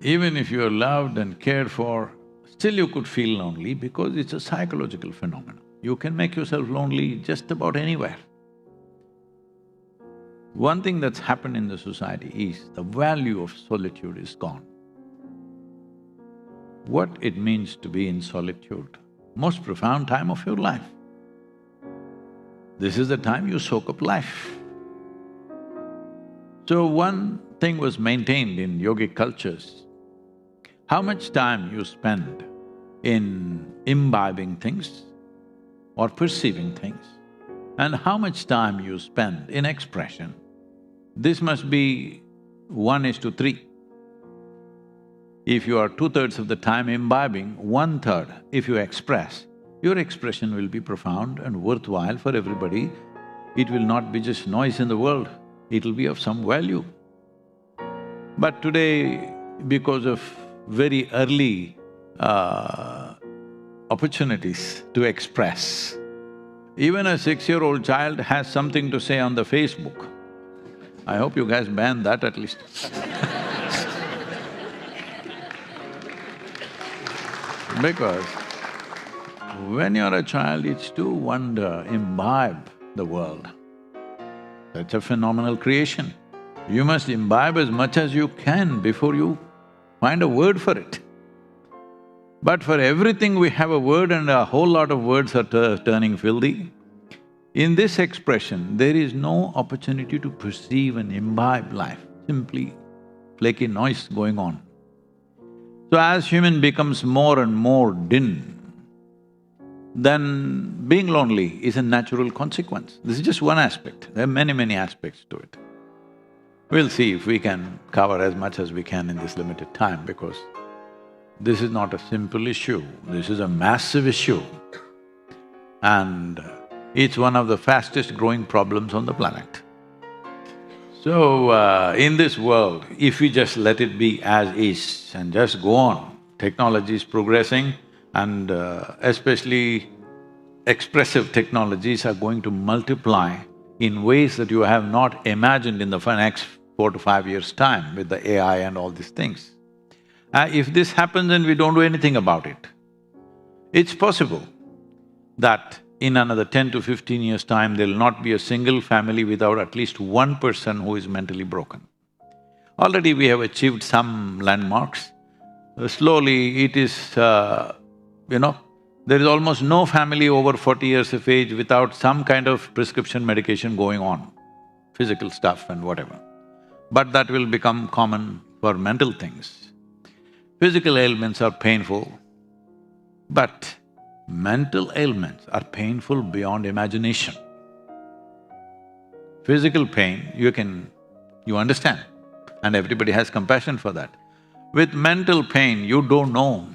Even if you're loved and cared for, still you could feel lonely because it's a psychological phenomenon. You can make yourself lonely just about anywhere. One thing that's happened in the society is the value of solitude is gone. What it means to be in solitude, most profound time of your life. This is the time you soak up life. So one thing was maintained in yogic cultures, how much time you spend in imbibing things or perceiving things, and how much time you spend in expression. This must be 1:3. If you are 2/3 of the time imbibing, 1/3 if you express, your expression will be profound and worthwhile for everybody. It will not be just noise in the world, it'll be of some value. But today, because of very early opportunities to express, even a 6-year-old child has something to say on the Facebook. I hope you guys ban that at least. Because when you're a child, it's to wonder, imbibe the world. That's a phenomenal creation. You must imbibe as much as you can before you find a word for it. But for everything we have a word and a whole lot of words are turning filthy. In this expression, there is no opportunity to perceive and imbibe life, simply flaky noise going on. So as human becomes more and more din, then being lonely is a natural consequence. This is just one aspect, there are many aspects to it. We'll see if we can cover as much as we can in this limited time, because this is not a simple issue, this is a massive issue. And it's one of the fastest growing problems on the planet. So, in this world, if we just let it be as is and just go on, technology is progressing and especially expressive technologies are going to multiply in ways that you have not imagined in the next 4 to 5 years' time with the AI and all these things. If this happens and we don't do anything about it, it's possible that in another 10 to 15 years' time, there'll not be a single family without at least one person who is mentally broken. Already we have achieved some landmarks. Slowly it is, there is almost no family over 40 years of age without some kind of prescription medication going on, physical stuff and whatever. But that will become common for mental things. Physical ailments are painful, but mental ailments are painful beyond imagination. Physical pain, you understand, and everybody has compassion for that. With mental pain, you don't know.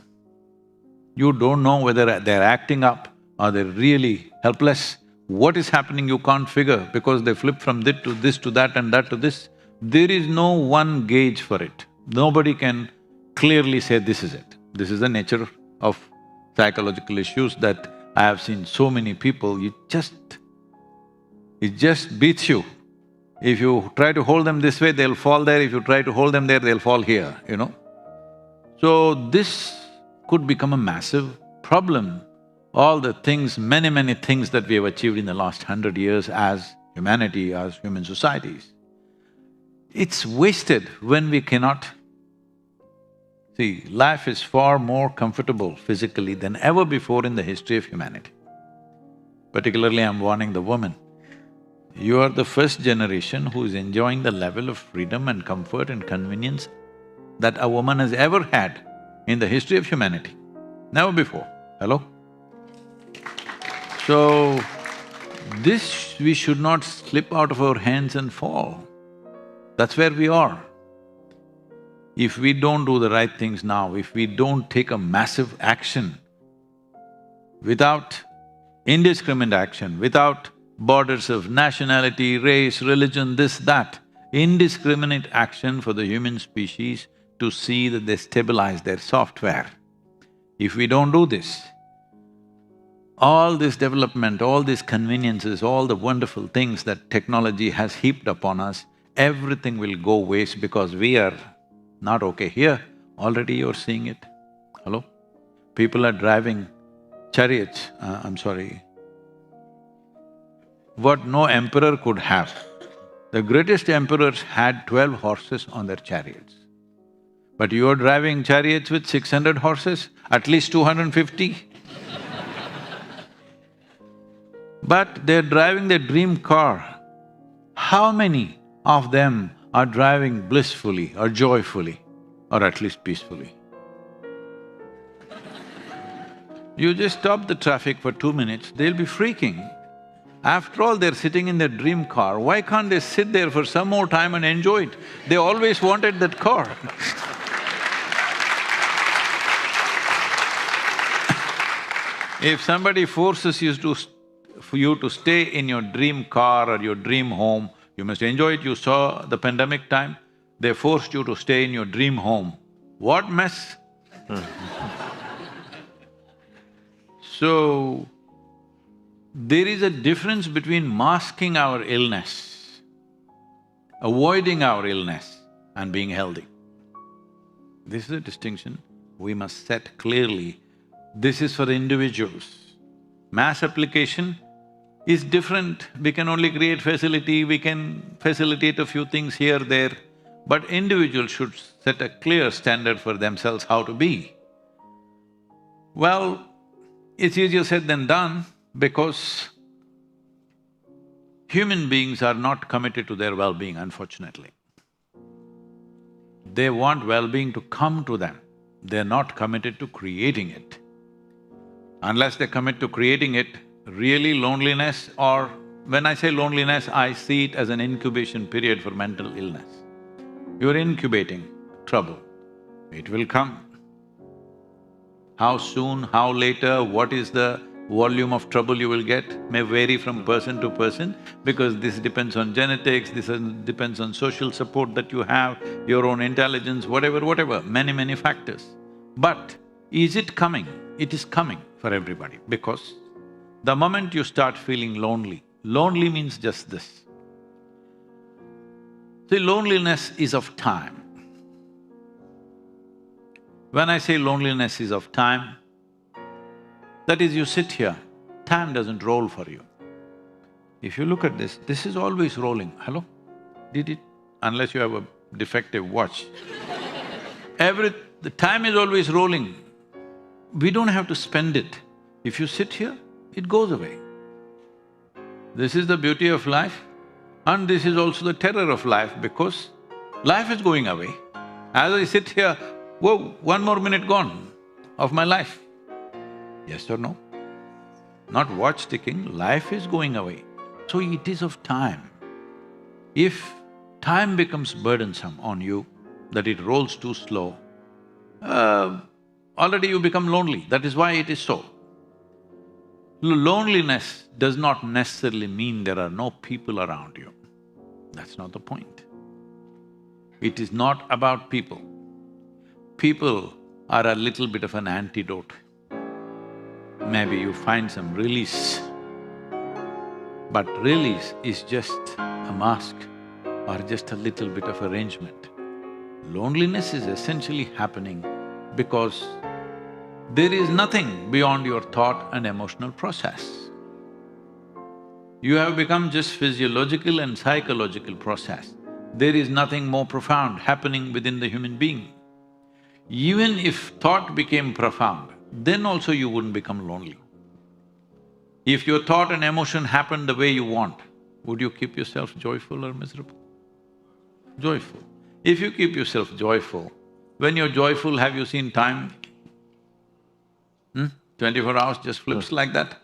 You don't know whether they're acting up or they're really helpless. What is happening you can't figure because they flip from this to that and that to this. There is no one gauge for it. Nobody can clearly say this is it. This is the nature of psychological issues that I have seen so many people, it just beats you. If you try to hold them this way, they'll fall there, if you try to hold them there, they'll fall here, So this could become a massive problem. All the things, many things that we have achieved in the last 100 years as humanity, as human societies, it's wasted when we cannot… See, life is far more comfortable physically than ever before in the history of humanity. Particularly, I'm warning the women. You are the first generation who is enjoying the level of freedom and comfort and convenience that a woman has ever had in the history of humanity. Never before. Hello? So, this we should not slip out of our hands and fall. That's where we are. If we don't do the right things now, if we don't take a massive action, without indiscriminate action, without borders of nationality, race, religion, this, that, indiscriminate action for the human species to see that they stabilize their software. If we don't do this, all this development, all these conveniences, all the wonderful things that technology has heaped upon us, everything will go waste because we are not okay here. Already you're seeing it. Hello? People are driving chariots, what no emperor could have. The greatest emperors had 12 horses on their chariots. But you're driving chariots with 600 horses, at least 250. But they're driving their dream car. How many of them are driving blissfully or joyfully or at least peacefully? You just stop the traffic for 2 minutes, they'll be freaking. After all, they're sitting in their dream car, why can't they sit there for some more time and enjoy it? They always wanted that car. If somebody forces for you to stay in your dream car or your dream home, you must enjoy it. You saw the pandemic time, they forced you to stay in your dream home. What mess! So, there is a difference between masking our illness, avoiding our illness and being healthy. This is a distinction we must set clearly. This is for the individuals. Mass application is different. We can only create facility, we can facilitate a few things here, there, but individuals should set a clear standard for themselves how to be. Well, it's easier said than done because human beings are not committed to their well-being, unfortunately. They want well-being to come to them, they're not committed to creating it. Unless they commit to creating it, really loneliness or… When I say loneliness, I see it as an incubation period for mental illness. You're incubating trouble, it will come. How soon, how later, what is the volume of trouble you will get may vary from person to person because this depends on genetics, this depends on social support that you have, your own intelligence, whatever, many factors. But is it coming? It is coming for everybody because the moment you start feeling lonely, lonely means just this. See, loneliness is of time. When I say loneliness is of time, that is, you sit here, time doesn't roll for you. If you look at this is always rolling. Hello? Did it? Unless you have a defective watch. The time is always rolling. We don't have to spend it. If you sit here, it goes away. This is the beauty of life and this is also the terror of life because life is going away. As I sit here, whoa, 1 more minute gone of my life. Yes or no? Not watch ticking, life is going away. So it is of time. If time becomes burdensome on you, that it rolls too slow, already you become lonely, that is why it is so. Loneliness does not necessarily mean there are no people around you. That's not the point. It is not about people. People are a little bit of an antidote. Maybe you find some release, but release is just a mask or just a little bit of arrangement. Loneliness is essentially happening because there is nothing beyond your thought and emotional process. You have become just physiological and psychological process. There is nothing more profound happening within the human being. Even if thought became profound, then also you wouldn't become lonely. If your thought and emotion happened the way you want, would you keep yourself joyful or miserable? Joyful. If you keep yourself joyful, when you're joyful, have you seen time? 24 hours just flips like that.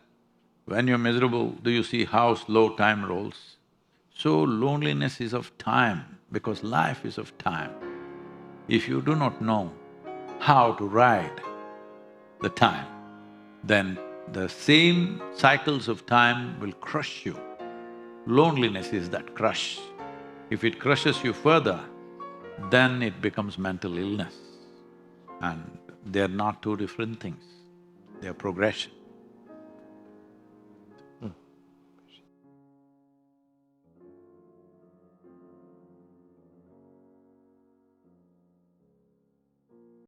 When you're miserable, do you see how slow time rolls? So loneliness is of time because life is of time. If you do not know how to ride the time, then the same cycles of time will crush you. Loneliness is that crush. If it crushes you further, then it becomes mental illness. And they're not two different things, they're progression.